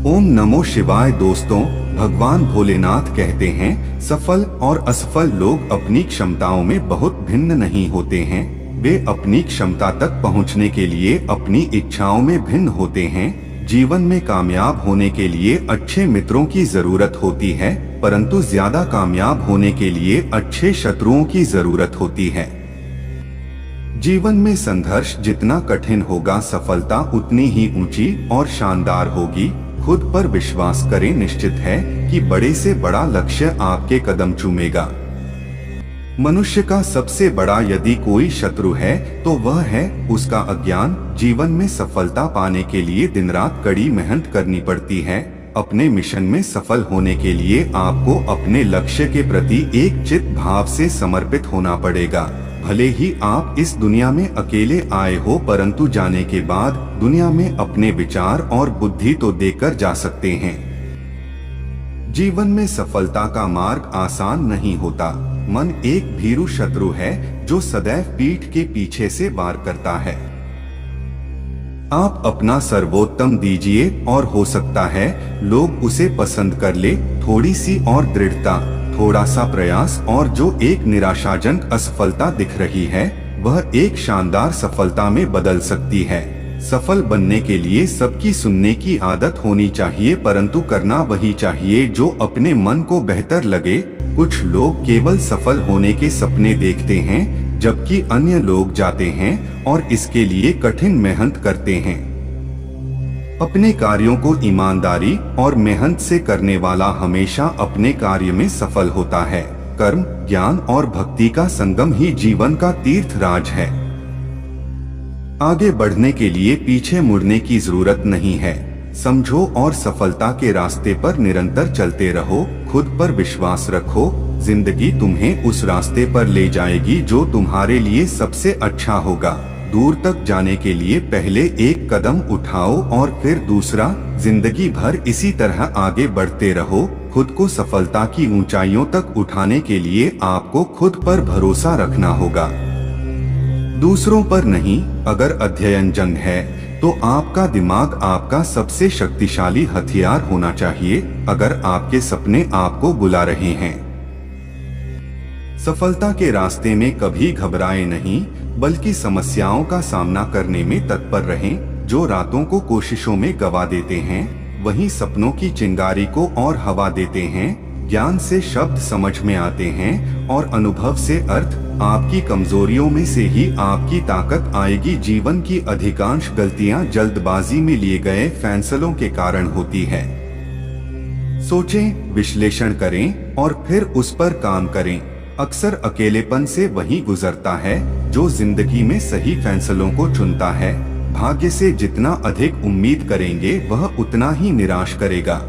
ओम नमो शिवाय। दोस्तों, भगवान भोलेनाथ कहते हैं, सफल और असफल लोग अपनी क्षमताओं में बहुत भिन्न नहीं होते हैं। वे अपनी क्षमता तक पहुंचने के लिए अपनी इच्छाओं में भिन्न होते हैं। जीवन में कामयाब होने के लिए अच्छे मित्रों की जरूरत होती है, परंतु ज्यादा कामयाब होने के लिए अच्छे शत्रुओं की जरूरत होती है। जीवन में संघर्ष जितना कठिन होगा, सफलता उतनी ही ऊंची और शानदार होगी। खुद पर विश्वास करें, निश्चित है कि बड़े से बड़ा लक्ष्य आपके कदम चूमेगा। मनुष्य का सबसे बड़ा यदि कोई शत्रु है तो वह है उसका अज्ञान। जीवन में सफलता पाने के लिए दिन रात कड़ी मेहनत करनी पड़ती है। अपने मिशन में सफल होने के लिए आपको अपने लक्ष्य के प्रति एक चित्त भाव से समर्पित होना पड़ेगा। भले ही आप इस दुनिया में अकेले आए हो, परंतु जाने के बाद दुनिया में अपने विचार और बुद्धि तो देकर जा सकते हैं। जीवन में सफलता का मार्ग आसान नहीं होता। मन एक भीरू शत्रु है जो सदैव पीठ के पीछे से वार करता है। आप अपना सर्वोत्तम दीजिए और हो सकता है लोग उसे पसंद कर ले। थोड़ी सी और दृढ़ता, थोड़ा सा प्रयास और जो एक निराशाजनक असफलता दिख रही है वह एक शानदार सफलता में बदल सकती है। सफल बनने के लिए सबकी सुनने की आदत होनी चाहिए, परंतु करना वही चाहिए जो अपने मन को बेहतर लगे। कुछ लोग केवल सफल होने के सपने देखते हैं, जबकि अन्य लोग जाते हैं और इसके लिए कठिन मेहनत करते हैं। अपने कार्यों को ईमानदारी और मेहनत से करने वाला हमेशा अपने कार्य में सफल होता है। कर्म, ज्ञान और भक्ति का संगम ही जीवन का तीर्थ राज है। आगे बढ़ने के लिए पीछे मुड़ने की जरूरत नहीं है। समझो और सफलता के रास्ते पर निरंतर चलते रहो। खुद पर विश्वास रखो। जिंदगी तुम्हें उस रास्ते पर ले जाएगी जो तुम्हारे लिए सबसे अच्छा होगा। दूर तक जाने के लिए पहले एक कदम उठाओ और फिर दूसरा। जिंदगी भर इसी तरह आगे बढ़ते रहो। खुद को सफलता की ऊंचाइयों तक उठाने के लिए आपको खुद पर भरोसा रखना होगा, दूसरों पर नहीं। अगर अध्ययन जंग है तो आपका दिमाग आपका सबसे शक्तिशाली हथियार होना चाहिए। अगर आपके सपने आपको बुला रहे हैं, सफलता के रास्ते में कभी घबराए नहीं, बल्कि समस्याओं का सामना करने में तत्पर रहें। जो रातों को कोशिशों में गवा देते हैं, वही सपनों की चिंगारी को और हवा देते हैं। ज्ञान से शब्द समझ में आते हैं और अनुभव से अर्थ। आपकी कमजोरियों में से ही आपकी ताकत आएगी। जीवन की अधिकांश गलतियां जल्दबाजी में लिए गए फैसलों के कारण होती है। सोचें, विश्लेषण करें और फिर उस पर काम करें। अक्सर अकेलेपन से वही गुजरता है जो जिंदगी में सही फैसलों को चुनता है। भाग्य से जितना अधिक उम्मीद करेंगे वह उतना ही निराश करेगा।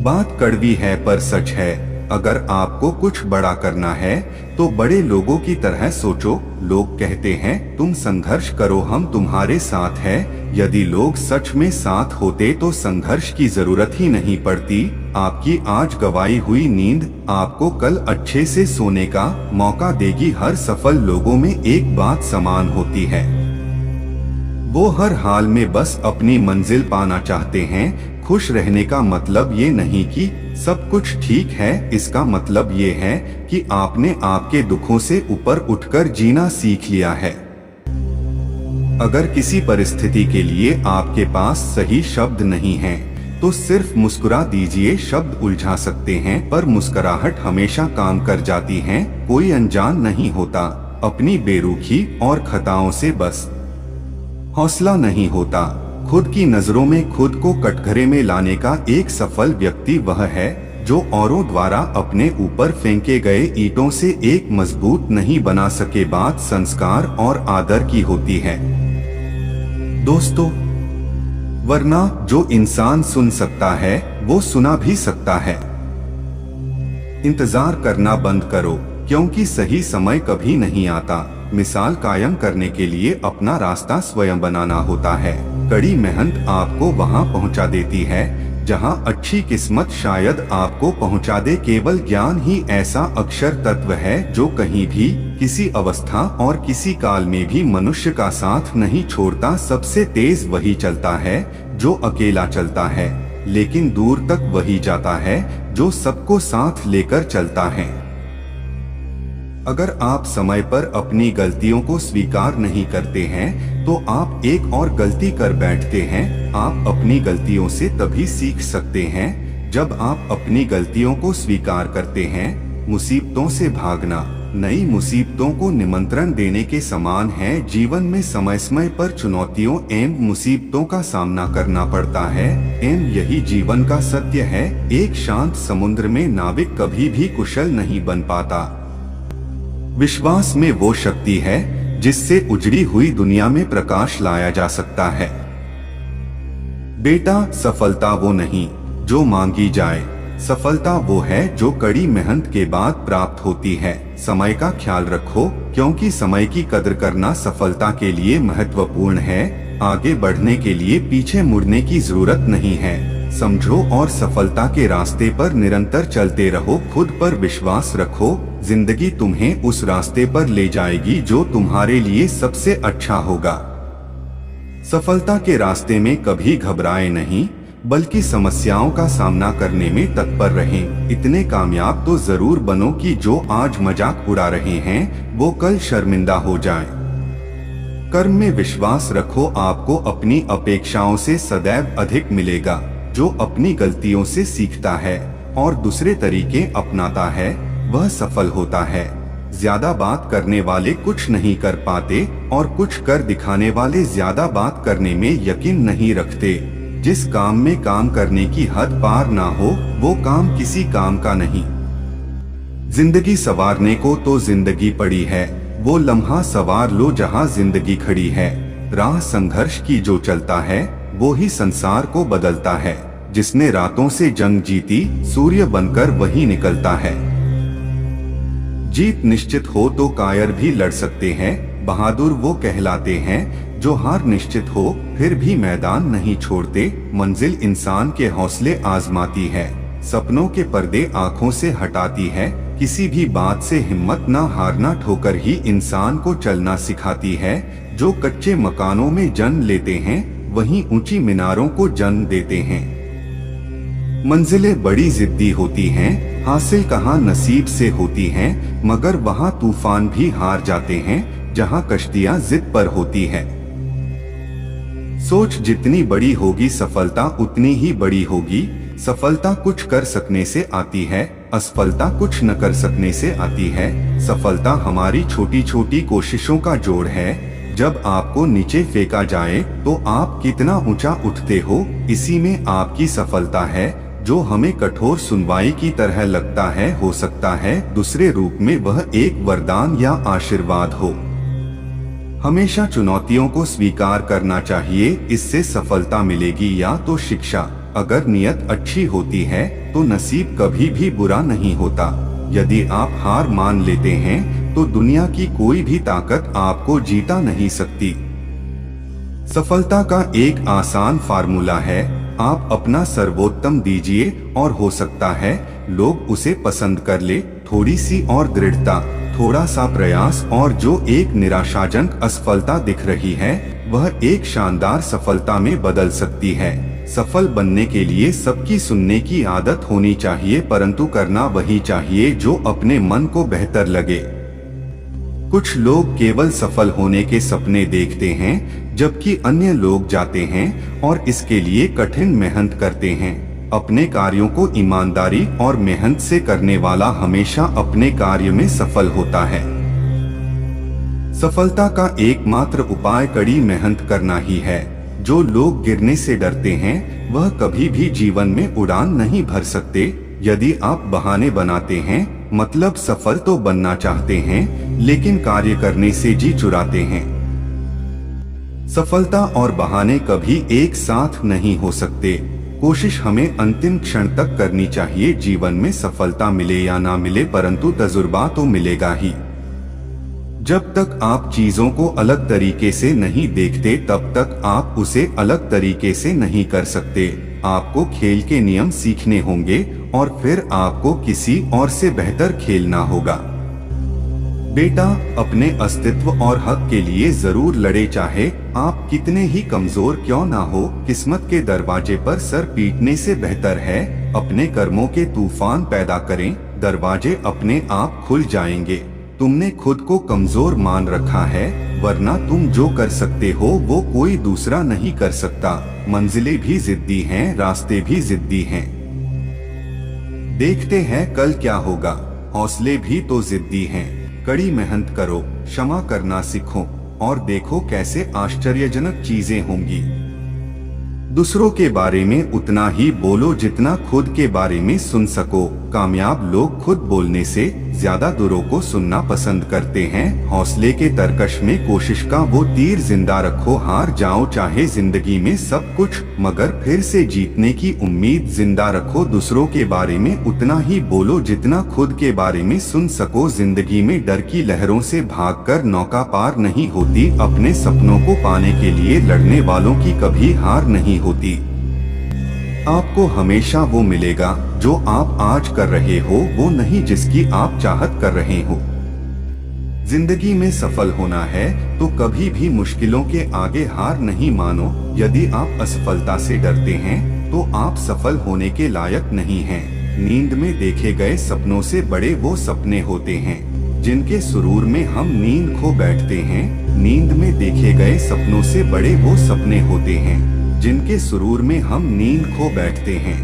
बात कड़वी है पर सच है। अगर आपको कुछ बड़ा करना है तो बड़े लोगों की तरह सोचो। लोग कहते हैं तुम संघर्ष करो, हम तुम्हारे साथ हैं। यदि लोग सच में साथ होते तो संघर्ष की जरूरत ही नहीं पड़ती। आपकी आज गवाई हुई नींद आपको कल अच्छे से सोने का मौका देगी। हर सफल लोगों में एक बात समान होती है, वो हर हाल में बस अपनी मंजिल पाना चाहते हैं। खुश रहने का मतलब ये नहीं कि सब कुछ ठीक है, इसका मतलब ये है कि आपने आपके दुखों से ऊपर उठकर जीना सीख लिया है। अगर किसी परिस्थिति के लिए आपके पास सही शब्द नहीं है तो सिर्फ मुस्कुरा दीजिए। शब्द उलझा सकते हैं पर मुस्कुराहट हमेशा काम कर जाती है। कोई अनजान नहीं होता। अपनी बेरुखी और खताओं से बस हौसला नहीं होता। खुद की नजरों में खुद को कटघरे में लाने का एक सफल व्यक्ति वह है जो औरों द्वारा अपने ऊपर फेंके गए ईंटों से एक मजबूत नहीं बना सके। बात संस्कार और आदर की होती है दोस्तों, वरना जो इंसान सुन सकता है वो सुना भी सकता है। इंतजार करना बंद करो, क्योंकि सही समय कभी नहीं आता। मिसाल कायम करने के लिए अपना रास्ता स्वयं बनाना होता है। कड़ी मेहनत आपको वहां पहुंचा देती है जहां अच्छी किस्मत शायद आपको पहुंचा दे। केवल ज्ञान ही ऐसा अक्षर तत्व है जो कहीं भी, किसी अवस्था और किसी काल में भी मनुष्य का साथ नहीं छोड़ता। सबसे तेज वही चलता है जो अकेला चलता है। लेकिन दूर तक वही जाता है जो सबको साथ लेकर चलता है। अगर आप समय पर अपनी गलतियों को स्वीकार नहीं करते हैं तो आप एक और गलती कर बैठते हैं। आप अपनी गलतियों से तभी सीख सकते हैं जब आप अपनी गलतियों को स्वीकार करते हैं। मुसीबतों से भागना नई मुसीबतों को निमंत्रण देने के समान है। जीवन में समय समय पर चुनौतियों एवं मुसीबतों का सामना करना पड़ता है एवं यही जीवन का सत्य है। एक शांत समुद्र में नाविक कभी भी कुशल नहीं बन पाता। विश्वास में वो शक्ति है जिससे उजड़ी हुई दुनिया में प्रकाश लाया जा सकता है। बेटा, सफलता वो नहीं जो मांगी जाए, सफलता वो है जो कड़ी मेहनत के बाद प्राप्त होती है। समय का ख्याल रखो, क्योंकि समय की कदर करना सफलता के लिए महत्वपूर्ण है। आगे बढ़ने के लिए पीछे मुड़ने की जरूरत नहीं है। समझो और सफलता के रास्ते पर निरंतर चलते रहो। खुद पर विश्वास रखो, जिंदगी तुम्हें उस रास्ते पर ले जाएगी जो तुम्हारे लिए सबसे अच्छा होगा। सफलता के रास्ते में कभी घबराए नहीं, बल्कि समस्याओं का सामना करने में तत्पर रहें। इतने कामयाब तो जरूर बनो कि जो आज मजाक उड़ा रहे हैं वो कल शर्मिंदा हो जाएं। कर्म में विश्वास रखो, आपको अपनी अपेक्षाओं से सदैव अधिक मिलेगा। जो अपनी गलतियों से सीखता है और दूसरे तरीके अपनाता है वह सफल होता है। ज्यादा बात करने वाले कुछ नहीं कर पाते और कुछ कर दिखाने वाले ज्यादा बात करने में यकीन नहीं रखते। जिस काम में काम करने की हद पार ना हो वो काम किसी काम का नहीं। जिंदगी संवारने को तो जिंदगी पड़ी है, वो लम्हा सवार लो जहां जिंदगी खड़ी है। राह संघर्ष की जो चलता है वो ही संसार को बदलता है। जिसने रातों से जंग जीती सूर्य बनकर वही निकलता है। जीत निश्चित हो तो कायर भी लड़ सकते हैं। बहादुर वो कहलाते हैं जो हार निश्चित हो फिर भी मैदान नहीं छोड़ते। मंजिल इंसान के हौसले आजमाती है, सपनों के पर्दे आंखों से हटाती है। किसी भी बात से हिम्मत ना हारना, ठोकर ही इंसान को चलना सिखाती है। जो कच्चे मकानों में जन्म लेते हैं वहीं ऊंची मीनारों को जन्म देते हैं। मंजिलें बड़ी जिद्दी होती हैं, हासिल कहाँ नसीब से होती हैं, मगर वहाँ तूफान भी हार जाते हैं जहाँ कश्तियाँ जिद पर होती है। सोच जितनी बड़ी होगी सफलता उतनी ही बड़ी होगी। सफलता कुछ कर सकने से आती है, असफलता कुछ न कर सकने से आती है। सफलता हमारी छोटी छोटी कोशिशों का जोड़ है। जब आपको नीचे फेंका जाए तो आप कितना ऊंचा उठते हो, इसी में आपकी सफलता है। जो हमें कठोर सुनवाई की तरह लगता है, हो सकता है दूसरे रूप में वह एक वरदान या आशीर्वाद हो। हमेशा चुनौतियों को स्वीकार करना चाहिए, इससे सफलता मिलेगी या तो शिक्षा। अगर नियत अच्छी होती है तो नसीब कभी भी बुरा नहीं होता। यदि आप हार मान लेते हैं तो दुनिया की कोई भी ताकत आपको जीता नहीं सकती। सफलता का एक आसान फार्मूला है, आप अपना सर्वोत्तम दीजिए और हो सकता है लोग उसे पसंद कर ले। थोड़ी सी और दृढ़ता, थोड़ा सा प्रयास और जो एक निराशाजनक असफलता दिख रही है वह एक शानदार सफलता में बदल सकती है। सफल बनने के लिए सबकी सुनने की आदत होनी चाहिए, परंतु करना वही चाहिए जो अपने मन को बेहतर लगे। कुछ लोग केवल सफल होने के सपने देखते हैं जबकि अन्य लोग जाते हैं और इसके लिए कठिन मेहनत करते हैं। अपने कार्यों को ईमानदारी और मेहनत से करने वाला हमेशा अपने कार्य में सफल होता है। सफलता का एकमात्र उपाय कड़ी मेहनत करना ही है। जो लोग गिरने से डरते हैं वह कभी भी जीवन में उड़ान नहीं भर सकते। यदि आप बहाने बनाते हैं मतलब सफल तो बनना चाहते हैं लेकिन कार्य करने से जी चुराते हैं। सफलता और बहाने कभी एक साथ नहीं हो सकते। कोशिश हमें अंतिम क्षण तक करनी चाहिए। जीवन में सफलता मिले या ना मिले परंतु तजुर्बा तो मिलेगा ही। जब तक आप चीजों को अलग तरीके से नहीं देखते तब तक आप उसे अलग तरीके से नहीं कर सकते। आपको खेल के नियम सीखने होंगे और फिर आपको किसी और से बेहतर खेलना होगा। बेटा, अपने अस्तित्व और हक के लिए जरूर लड़े, चाहे आप कितने ही कमजोर क्यों ना हो। किस्मत के दरवाजे पर सर पीटने से बेहतर है अपने कर्मों के तूफान पैदा करें। दरवाजे अपने आप खुल जाएंगे। तुमने खुद को कमजोर मान रखा है, वरना तुम जो कर सकते हो वो कोई दूसरा नहीं कर सकता। मंजिलें भी जिद्दी हैं, रास्ते भी जिद्दी हैं। देखते हैं कल क्या होगा। हौसले भी तो जिद्दी हैं। कड़ी मेहनत करो, क्षमा करना सीखो और देखो कैसे आश्चर्यजनक चीजें होंगी। दूसरों के बारे में उतना ही बोलो जितना खुद के बारे में सुन सको। कामयाब लोग खुद बोलने से ज्यादा दूरों को सुनना पसंद करते हैं। हौसले के तरकश में कोशिश का वो तीर जिंदा रखो। हार जाओ चाहे जिंदगी में सब कुछ, मगर फिर से जीतने की उम्मीद जिंदा रखो। दूसरों के बारे में उतना ही बोलो जितना खुद के बारे में सुन सको। जिंदगी में डर की लहरों से भागकर नौका पार नहीं होती। अपने सपनों को पाने के लिए लड़ने वालों की कभी हार नहीं होती। आपको हमेशा वो मिलेगा जो आप आज कर रहे हो, वो नहीं जिसकी आप चाहत कर रहे हो। जिंदगी में सफल होना है तो कभी भी मुश्किलों के आगे हार नहीं मानो। यदि आप असफलता से डरते हैं तो आप सफल होने के लायक नहीं हैं। नींद में देखे गए सपनों से बड़े वो सपने होते हैं जिनके सुरूर में हम नींद खो बैठते हैं। नींद में देखे गए सपनों से बड़े वो सपने होते हैं जिनके सुरूर में हम नींद खो बैठते हैं।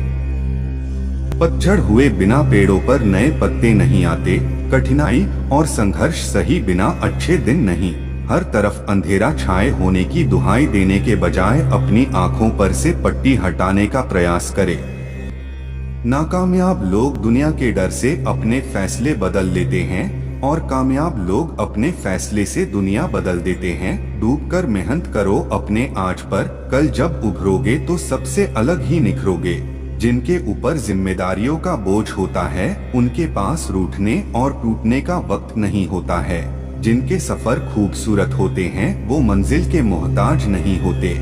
पतझड़ हुए बिना पेड़ों पर नए पत्ते नहीं आते। कठिनाई और संघर्ष सही बिना अच्छे दिन नहीं। हर तरफ अंधेरा छाए होने की दुहाई देने के बजाय अपनी आंखों पर से पट्टी हटाने का प्रयास करें। नाकामयाब लोग दुनिया के डर से अपने फैसले बदल लेते हैं और कामयाब लोग अपने फैसले से दुनिया बदल देते हैं। डूबकर मेहनत करो अपने आज पर, कल जब उभरोगे तो सबसे अलग ही निखरोगे। जिनके ऊपर जिम्मेदारियों का बोझ होता है उनके पास रूठने और टूटने का वक्त नहीं होता है। जिनके सफर खूबसूरत होते हैं वो मंजिल के मोहताज नहीं होते।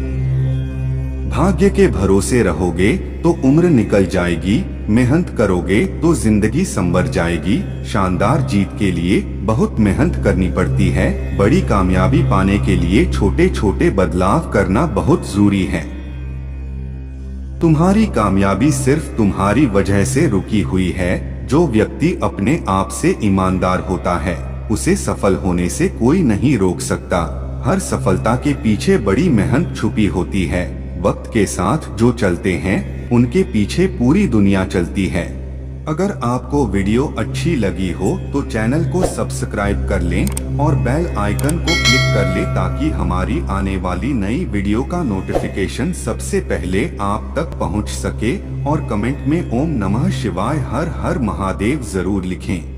भाग्य के भरोसे रहोगे तो उम्र निकल जाएगी। मेहनत करोगे तो जिंदगी संवर जाएगी। शानदार जीत के लिए बहुत मेहनत करनी पड़ती है। बड़ी कामयाबी पाने के लिए छोटे छोटे बदलाव करना बहुत जरूरी है। तुम्हारी कामयाबी सिर्फ तुम्हारी वजह से रुकी हुई है। जो व्यक्ति अपने आप से ईमानदार होता है उसे सफल होने से कोई नहीं रोक सकता। हर सफलता के पीछे बड़ी मेहनत छुपी होती है। वक्त के साथ जो चलते हैं उनके पीछे पूरी दुनिया चलती है। अगर आपको वीडियो अच्छी लगी हो तो चैनल को सब्सक्राइब कर लें और बेल आइकन को क्लिक कर लें ताकि हमारी आने वाली नई वीडियो का नोटिफिकेशन सबसे पहले आप तक पहुंच सके। और कमेंट में ओम नमः शिवाय हर हर महादेव जरूर लिखें।